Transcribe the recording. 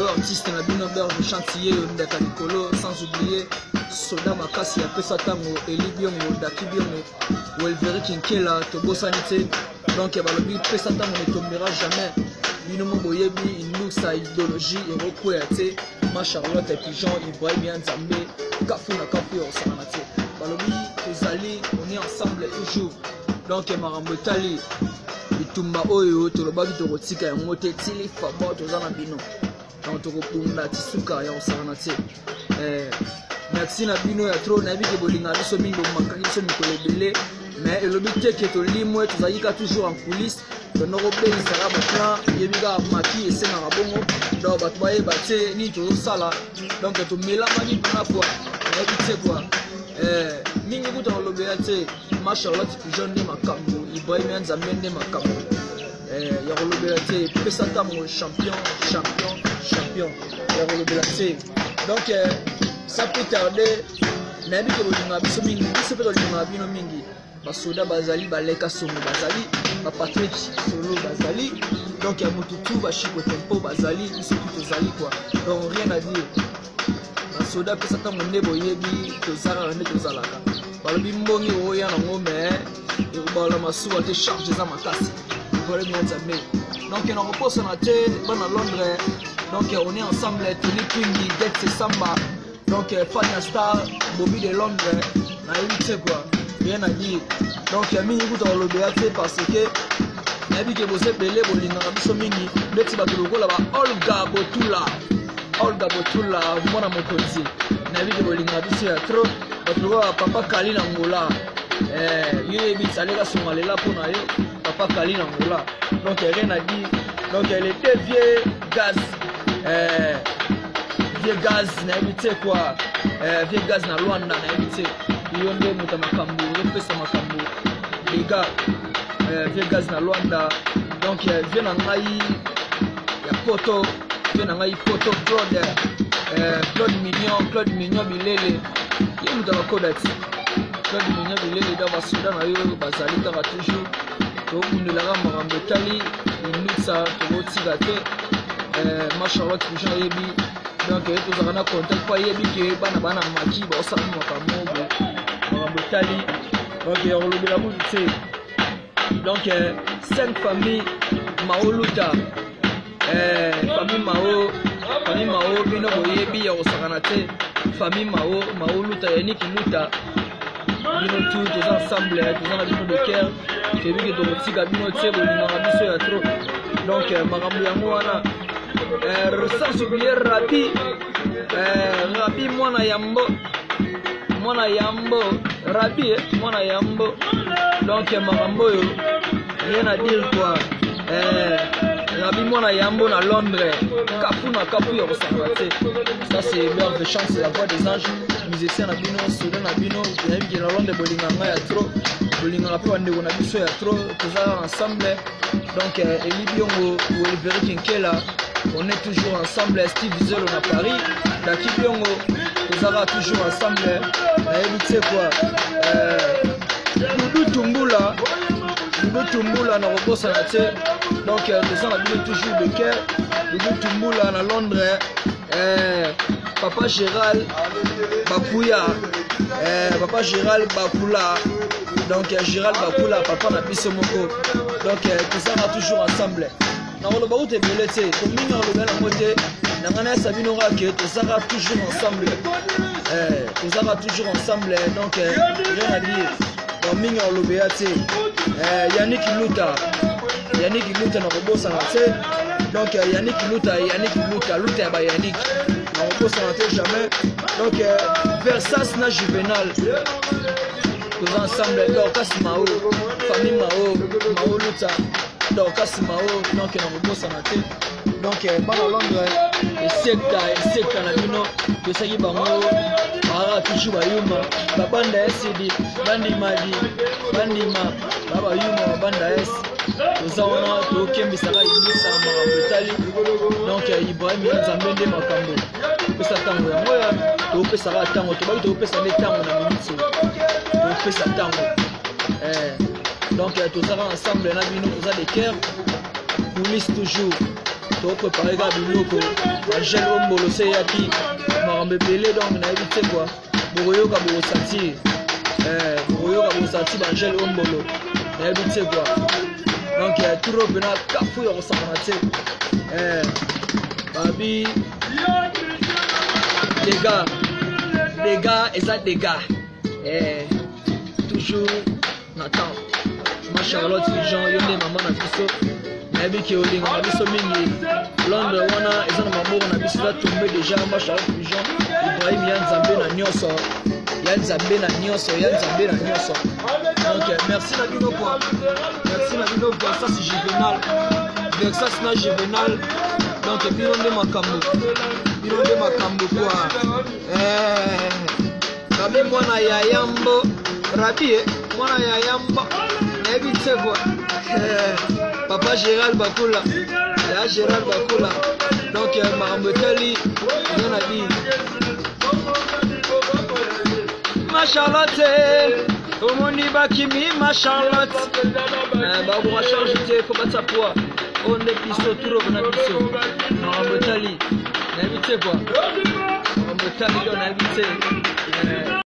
artiste na bino Berge Chantier ndeka likolo, sans oublier Soda Makasi apesa tango Eli Biongo Daki Biongo Welveri Kinkela tobosani te donc balobi pesa tango ne tombera jamais bino moboyebi inusa idéologie erokwea te ma Charlotte Pigeon Ibrahim Nzambe kafu na kafu osana te balobi tozali on est ensemble toujours donc marambo tali itumba oyo tolobaki tokotika yango te tili fabo tozana bino donc tokopunda tisuka ya osana te merci na bino ya trop na biki bolinga biso mingi makaki biso mikolo ebele mais elobi te ke tolimwe tozalika toujours en coulisses tonoko belisaka baplan yebika maki esengaka bongo donc bato bayeba te nini tozosala donc tomelamaki mpona kwa nayebi te kwa mingi kuta kolobela te ma Charlotte Pigeon nde makambo Ibrahim Nzambe nde makambo ya kolobela te pesa ntango champion ya kolobela te donc ça peut tarder nayebi ke bolinga biso mingi biso mpe tolinga bino mingi basoda bazali baleka songo bazali bapatrick solo bazali donc ya motutu bashiko tempo bazali biso tu tozali quoi donc rien à dire basoda pesa ntango nde boyebi tozalaka nde tozalaka balobi mbongi oya nango me ekobala masuwa te charge eza makasi Ibrahim Nzambe donc nakoposana te bana Londres donc on est ensemble Tony Twingi Dex Samba donc Fania Star Bobby de Londres nayebi te quoi rien à dire donc ya mingi kuta kolobela te parce que nayebi ke bosepele bolingaka biso mingi ndeti bato lokola ba Olga Botula mwana mokonzi nayebi ke bolingaka biso ya trop bato lokola papa Kali na Ngola yo yebi saleka songa lela mpona yo papa Kali na Ngola donc rien à dire donc les deux vieux gaz nayebi te quoi vieux gaz na Luanda nayebi te yo nde moto makambo opesa makambo les gars vieux gaz na Luanda donc vieux na ngai ya poto vieux na ngai poto Claude Mignon Bilele yo moto makoda ti Claude Mignon Bilele da basoda na yo bazali kaka toujours tobundelaka makambo etali inutsa tokotika te ma Charlotte Pigeon yebi donc tozalaka na contact po yebi ke bana maki baosala makambo makambo etali donc yakolobela kutu te donc 5 familles Mao luta famille Mao bino boyebi ya kosakana te famille Mao luta Yannick luta bino tout toza ensemble toza na bino de cœur toyebi ke tokotika bino te bolingaka biso ya trop donc makambo yango wana sans oublier Rabi mwana yambo donc makambo oyo rien à dire quoi Rabi mwana yambo na Londres kafu na kafu ya kosaka te ça c'est Berge Chance la voix des anges musicien na bino soda na bino nayebi ke na Londres bolinganga ya trop bolingaka mpe bandeko na biso ya trop tozala ensemble donc Eli Biongo Welveri Kinkela on est toujours ensemble Steve Zelo na Paris Daki Biongo tozala toujours ensemble nayebi te quoi Doudou Tumbula na kobosana te donc toza na bino toujours de cœur Doudou Tumbula na Londres Papa Gérald Bakuya Papa Gérald Bakula donc Gérald Bakula papa na biso moko donc tozala toujours ensemble nakoloba kuta ebele te tomingi alobela yango te nanga na yesa bino kake tozala toujours ensemble donc rien à dire donc mingi alobela te Yannick luta nakobosana te donc Yannick luta ya ba Yannick nakobosana te jamais donc Versas na Juvenal toza ensemble Dorcas Mao famille Mao luta Dorcas Mao donc nakobosana te donc bana Londres esekta na bino tosaki bango baara toujours bayuma babanda esidi bandima babayuma babanda esi toza wana tokembisaka imisa makambo etali donc Ibrahim Nzambe nde makambo topesa ntango yango ya topesaka ntango tobaki topesa nde ntango na miniti topesa ntango donc tozala ensemble na bino toza de cœur coulisses toujours préparé ka biloko Angel Ombolo se yaki makambo ebele donc nayebi te quoi bokoyoka bokosentir Angel Ombolo nayebi te quoi donc turo mpena kafu ya kosangana te babi dégâts eza dégâts toujours Nathan ma Charlotte Fijon yo nde mama na biso nayebi ke olinga na biso mingi Londres wana eza na maboko na biso eza tombe déjà ma Charlotte Fijon Ibrahim ya nzambe na nyonso donc merci na bino quoi ça c'est Juvenal Versace na Juvenal donc bino nde makambo quoi Rabi mwana ya yambo Rabi mwana ya yambo nayebi te quoi papa Gérald Bakula donc makambo etali eza na bi ma Charlotte omoni bakimi ma Charlotte bakoka charge te fo batsa poa oyo nde biso turo na biso makambo etali nayebi te quoi makambo etali lo nayebi te